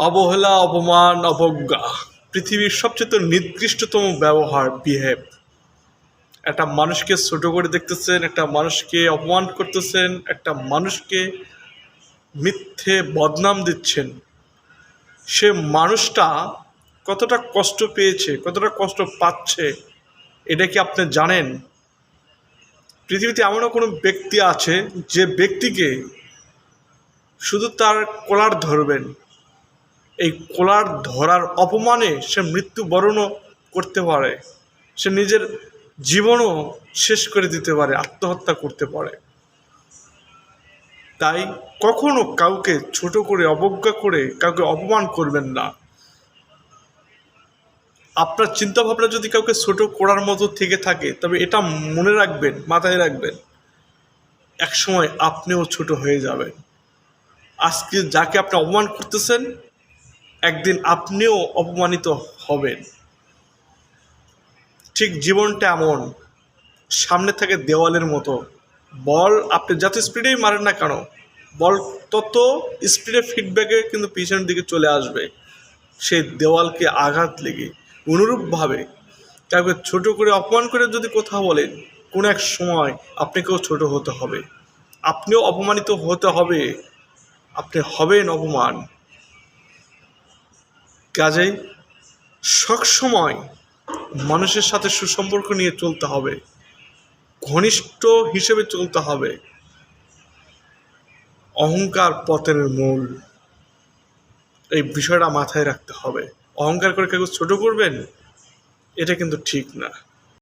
অবহেলা, অপমান, অবজ্ঞা পৃথিবীর সবচেয়ে নিকৃষ্টতম ব্যবহার, বিহেভ। একটা মানুষকে ছোট করে দেখতেছেন, একটা মানুষকে অপমান করতেছেন, একটা মানুষকে মিথ্যে বদনাম দিচ্ছেন। সে মানুষটা কতটা কষ্ট পেয়েছে, কতটা কষ্ট পাচ্ছে, এটা কি আপনি জানেন? পৃথিবীতে এমনও কোনো ব্যক্তি আছে যে ব্যক্তিকে শুধু তার কলার ধরবেন, এই কলার ধরার অপমানে সে মৃত্যুবরণও করতে পারে, সে নিজের জীবনও শেষ করে দিতে পারে, আত্মহত্যা করতে পারে। তাই কখনো কাউকে ছোট করে, অবজ্ঞা করে কাউকে অপমান করবেন না। আপনার চিন্তাভাবনা যদি কাউকে ছোট করার মতো থেকে থাকে, তবে এটা মনে রাখবেন, মাথায় রাখবেন, একসময় আপনিও ছোট হয়ে যাবেন। আজকে যাকে আপনি অপমান করতেছেন, একদিন আপনিও অপমানিত হবেন। ঠিক জীবনটা এমন, সামনে থেকে দেওয়ালের মতো। বল আপনি যত স্পিডেই মারেন না কেন, বল তত স্পিডে ফিডব্যাকে কিন্তু পিছনের দিকে চলে আসবে, সেই দেওয়ালকে আঘাত লেগে। অনুরূপভাবে কাউকে ছোট করে, অপমান করে যদি কথা বলেন, কোনো এক সময় আপনাকেও ছোট হতে হবে, আপনিও অপমানিত হতে হবে, আপনি হবেন অপমান। কাজেই সবসময় মানুষের সাথে সুসম্পর্ক নিয়ে চলতে হবে, ঘনিষ্ঠ হিসেবে চলতে হবে। অহংকার পতনের মূল, এই বিষয়টা মাথায় রাখতে হবে। অহংকার করে কেউ ছোট করবেন, এটা কিন্তু ঠিক না।